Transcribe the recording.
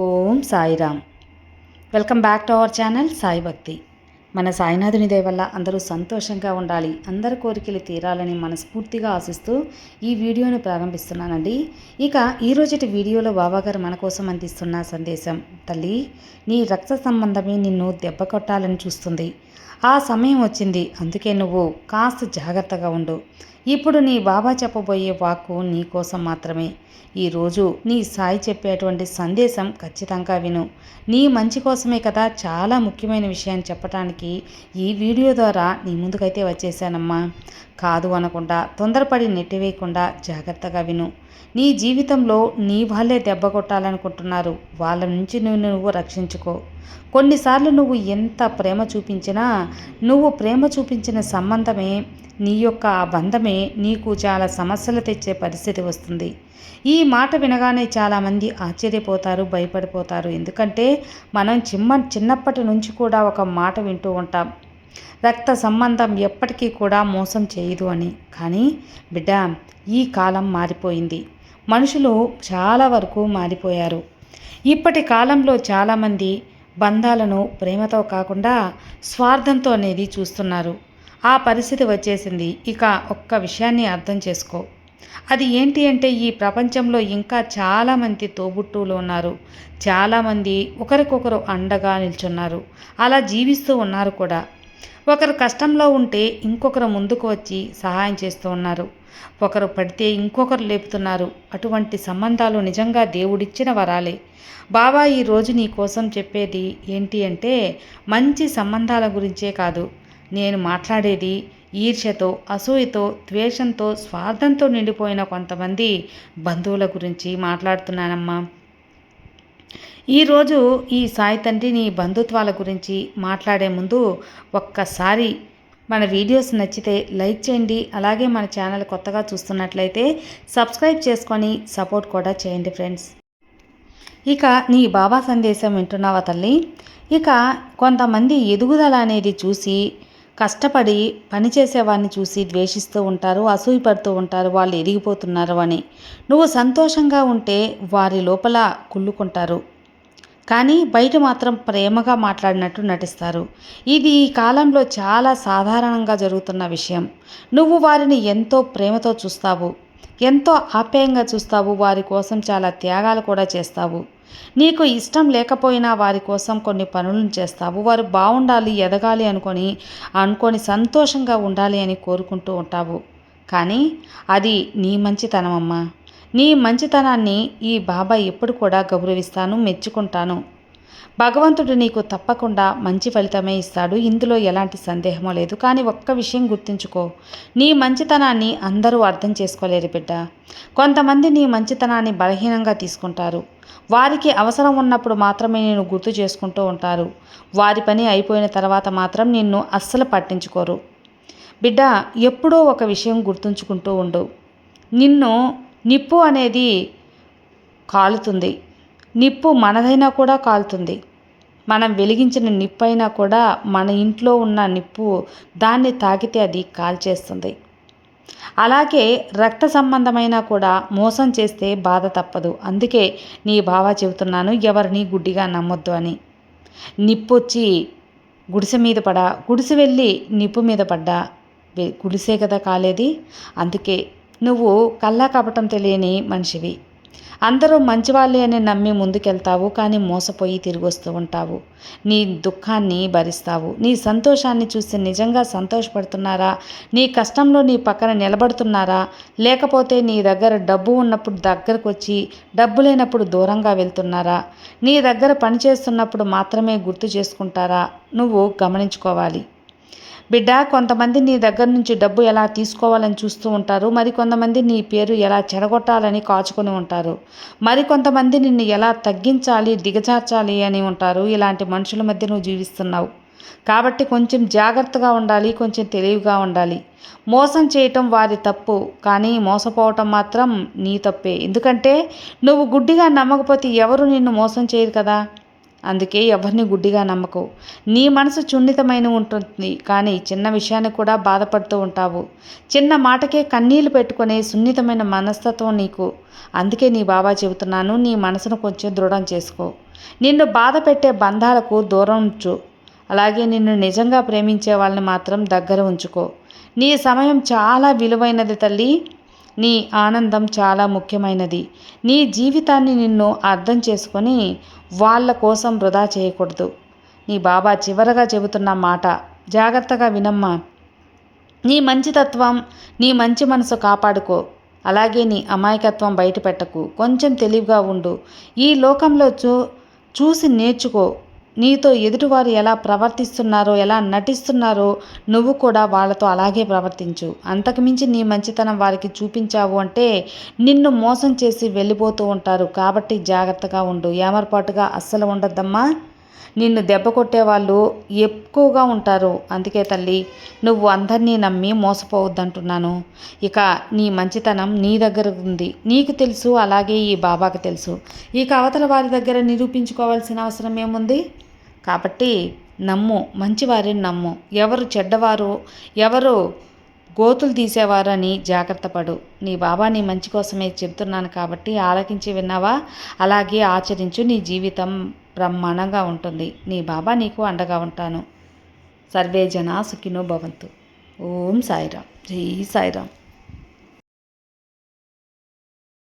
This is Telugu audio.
Om Sairam. Welcome back to our channel Sai Bhakti. మన సాయినాథుని దయ వల్ల అందరూ సంతోషంగా ఉండాలి, అందరి కోరికలు తీరాలని మనస్ఫూర్తిగా ఆశిస్తూ ఈ వీడియోను ప్రారంభిస్తున్నానండి. ఇక ఈరోజుటి వీడియోలో బాబాగారు మన కోసం అందిస్తున్న సందేశం: తల్లి, నీ రక్త సంబంధమే నిన్ను దెబ్బ కొట్టాలని చూస్తుంది. ఆ సమయం వచ్చింది, అందుకే నువ్వు కాస్త జాగ్రత్తగా ఉండు. ఇప్పుడు నీ బాబా చెప్పబోయే వాక్కు నీ కోసం మాత్రమే. ఈరోజు నీ సాయి చెప్పేటువంటి సందేశం ఖచ్చితంగా విను. నీ మంచి కోసమే కదా. చాలా ముఖ్యమైన విషయాన్ని చెప్పడానికి ఈ వీడియో ద్వారా నీ ముందుకైతే వచ్చేసానమ్మా. కాదు అనకుండా, తొందరపడి నెట్టివేయకుండా జాగ్రత్తగా విను. నీ జీవితంలో నీ వాళ్ళే దెబ్బ కొట్టాలనుకుంటున్నారు, వాళ్ళ నుంచి నువ్వు రక్షించుకో. కొన్నిసార్లు నువ్వు ఎంత ప్రేమ చూపించినా, నువ్వు ప్రేమ చూపించిన సంబంధమే, నీ యొక్క ఆ బంధమే నీకు చాలా సమస్యలు తెచ్చే పరిస్థితి వస్తుంది. ఈ మాట వినగానే చాలామంది ఆశ్చర్యపోతారు, భయపడిపోతారు. ఎందుకంటే మనం చిన్నప్పటి నుంచి కూడా ఒక మాట వింటూ ఉంటాం, రక్త సంబంధం ఎప్పటికీ కూడా మోసం చేయదు అని. కానీ బిడ్డ, ఈ కాలం మారిపోయింది. మనుషులు చాలా వరకు మారిపోయారు. ఇప్పటి కాలంలో చాలామంది బంధాలను ప్రేమతో కాకుండా స్వార్థంతో అనేది చూస్తున్నారు. ఆ పరిస్థితి వచ్చేసింది. ఇక ఒక్క విషయాన్ని అర్థం చేసుకో. అది ఏంటి అంటే, ఈ ప్రపంచంలో ఇంకా చాలామంది తోబుట్టువులు ఉన్నారు. చాలామంది ఒకరికొకరు అండగా నిల్చున్నారు, అలా జీవిస్తూ ఉన్నారు కూడా. ఒకరు కష్టంలో ఉంటే ఇంకొకరు ముందుకు వచ్చి సహాయం చేస్తూ ఉన్నారు. ఒకరు పడితే ఇంకొకరు లేపుతున్నారు. అటువంటి సంబంధాలు నిజంగా దేవుడిచ్చిన వరాలే. బాబా ఈరోజు నీ కోసం చెప్పేది ఏంటి అంటే, మంచి సంబంధాల గురించే కాదు నేను మాట్లాడేది. ఈర్ష్యతో, అసూయతో, ద్వేషంతో, స్వార్థంతో నిండిపోయిన కొంతమంది బంధువుల గురించి మాట్లాడుతున్నానమ్మా. ఈరోజు ఈ సాయి తండ్రి నీ బంధుత్వాల గురించి మాట్లాడే ముందు ఒక్కసారి మన వీడియోస్ నచ్చితే లైక్ చేయండి. అలాగే మన ఛానల్ కొత్తగా చూస్తున్నట్లయితే సబ్స్క్రైబ్ చేసుకొని సపోర్ట్ కూడా చేయండి ఫ్రెండ్స్. ఇక నీ బాబా సందేశం వింటున్నావా తల్లి? ఇక కొంతమంది ఎదుగుదల అనేది చూసి, కష్టపడి పనిచేసేవాడిని చూసి ద్వేషిస్తూ ఉంటారు, అసూయపడుతూ ఉంటారు, వాళ్ళు ఎదిగిపోతున్నారు అని. నువ్వు సంతోషంగా ఉంటే వారి లోపల కుళ్ళుకుంటారు, కానీ బయట మాత్రం ప్రేమగా మాట్లాడినట్టు నటిస్తారు. ఇది ఈ కాలంలో చాలా సాధారణంగా జరుగుతున్న విషయం. నువ్వు వారిని ఎంతో ప్రేమతో చూస్తావు, ఎంతో ఆప్యాయంగా చూస్తావు, వారి కోసం చాలా త్యాగాలు కూడా చేస్తావు. నీకు ఇష్టం లేకపోయినా వారి కోసం కొన్ని పనులను చేస్తావు. వారు బాగుండాలి, ఎదగాలి అనుకొని సంతోషంగా ఉండాలి అని కోరుకుంటూ ఉంటావు. కానీ అది నీ మంచితనమమ్మా. నీ మంచితనాన్ని ఈ బాబా ఎప్పుడు కూడా గౌరవిస్తాను, మెచ్చుకుంటాను. భగవంతుడు నీకు తప్పకుండా మంచి ఫలితమే ఇస్తాడు, ఇందులో ఎలాంటి సందేహమో లేదు. కానీ ఒక్క విషయం గుర్తుంచుకో, నీ మంచితనాన్ని అందరూ అర్థం చేసుకోలేరు బిడ్డ. కొంతమంది నీ మంచితనాన్ని బలహీనంగా తీసుకుంటారు. వారికి అవసరం ఉన్నప్పుడు మాత్రమే నేను గుర్తు చేసుకుంటూ ఉంటారు. వారి పని అయిపోయిన తర్వాత మాత్రం నిన్ను అస్సలు పట్టించుకోరు. బిడ్డ, ఎప్పుడో ఒక విషయం గుర్తుంచుకుంటూ ఉండు. నిప్పు అనేది కాలుతుంది. నిప్పు మనదైనా కూడా కాలుతుంది. మనం వెలిగించిన నిప్పు అయినా కూడా మన ఇంట్లో ఉన్న నిప్పు దాన్ని తాకితే అది కాల్చేస్తుంది. అలాగే రక్త సంబంధమైనా కూడా మోసం చేస్తే బాధ తప్పదు. అందుకే నీ బావ చెబుతున్నాను, ఎవరిని గుడ్డిగా నమ్మొద్దు అని. నిప్పొచ్చి గుడిసె మీద పడా, గుడిసె వెళ్ళి నిప్పు మీద పడ్డా గుడిసే కదా కాలేది. అందుకే నువ్వు కల్లా కపటం తెలియని మనిషివి. అందరూ మంచివాళ్ళే అని నమ్మి ముందుకెళ్తావు, కానీ మోసపోయి తిరిగి వస్తూ ఉంటావు. నీ దుఃఖాన్ని భరిస్తావు. నీ సంతోషాన్ని చూసి నిజంగా సంతోషపడుతున్నారా? నీ కష్టంలో నీ పక్కన నిలబడుతున్నారా? లేకపోతే నీ దగ్గర డబ్బు ఉన్నప్పుడు దగ్గరకు వచ్చి, డబ్బు లేనప్పుడు దూరంగా వెళ్తున్నారా? నీ దగ్గర పనిచేస్తున్నప్పుడు మాత్రమే గుర్తు చేసుకుంటారా? నువ్వు గమనించుకోవాలి బిడ్డ. కొంతమంది నీ దగ్గర నుంచి డబ్బు ఎలా తీసుకోవాలని చూస్తూ ఉంటారు. మరికొంతమంది నీ పేరు ఎలా చెడగొట్టాలని కాచుకొని ఉంటారు. మరికొంతమంది నిన్ను ఎలా తగ్గించాలి, దిగజార్చాలి అని ఉంటారు. ఇలాంటి మనుషుల మధ్య నువ్వు జీవిస్తున్నావు. కాబట్టి కొంచెం జాగ్రత్తగా ఉండాలి, కొంచెం తెలివిగా ఉండాలి. మోసం చేయటం వారి తప్పు, కానీ మోసపోవటం మాత్రం నీ తప్పే. ఎందుకంటే నువ్వు గుడ్డిగా నమ్మకపోతే ఎవరు నిన్ను మోసం చేయరు కదా. అందుకే ఎవరిని గుడ్డిగా నమ్మకు. నీ మనసు సున్నితమైన ఉంటుంది, కానీ చిన్న విషయానికి కూడా బాధపడుతూ ఉంటావు. చిన్న మాటకే కన్నీళ్లు పెట్టుకునే సున్నితమైన మనస్తత్వం నీకు. అందుకే నీ బాబా చెబుతున్నాను, నీ మనసును కొంచెం దృఢం చేసుకో. నిన్ను బాధ పెట్టే బంధాలకు దూరం ఉంచు. అలాగే నిన్ను నిజంగా ప్రేమించే వాళ్ళని మాత్రం దగ్గర ఉంచుకో. నీ సమయం చాలా విలువైనది తల్లి. నీ ఆనందం చాలా ముఖ్యమైనది. నీ జీవితాన్ని నిన్ను అర్థం చేసుకొని వాళ్ళ కోసం వృధా చేయకూడదు. నీ బాబా చివరగా చెబుతున్న మాట జాగ్రత్తగా వినమ్మా. నీ మంచితత్వం, నీ మంచి మనసు కాపాడుకో. అలాగే నీ అమాయకత్వం బయట పెట్టకు. కొంచెం తెలివిగా ఉండు. ఈ లోకంలో చూసి నేర్చుకో. నీతో ఎదుటివారు ఎలా ప్రవర్తిస్తున్నారో, ఎలా నటిస్తున్నారో నువ్వు కూడా వాళ్ళతో అలాగే ప్రవర్తించు. అంతకుమించి నీ మంచితనం వారికి చూపించావు అంటే నిన్ను మోసం చేసి వెళ్ళిపోతూ ఉంటారు. కాబట్టి జాగ్రత్తగా ఉండు. ఏమరపాటుగా అస్సలు ఉండద్దమ్మా. నిన్ను దెబ్బ కొట్టేవాళ్ళు ఎక్కువగా ఉంటారు. అందుకే తల్లి, నువ్వు అందరినీ నమ్మి మోసపోవద్దంటున్నాను. ఇక నీ మంచితనం నీ దగ్గర ఉంది, నీకు తెలుసు, అలాగే ఈ బాబాకు తెలుసు. ఇక అవతల వారి దగ్గర నిరూపించుకోవాల్సిన అవసరం ఏముంది? కాబట్టి నమ్ము, మంచివారిని నమ్ము. ఎవరు చెడ్డవారు, ఎవరు గోతులు తీసేవారని జాగ్రత్త పడు. నీ బాబా నీ మంచి కోసమే చెబుతున్నాను కాబట్టి ఆలకించి విన్నావా? అలాగే ఆచరించు. నీ జీవితం బ్రహ్మాండంగా ఉంటుంది. నీ బాబా నీకు అండగా ఉంటాను. సర్వే జనా సుఖినో భవంతు. ఓం సాయిరామ్. జై సాయిరామ్.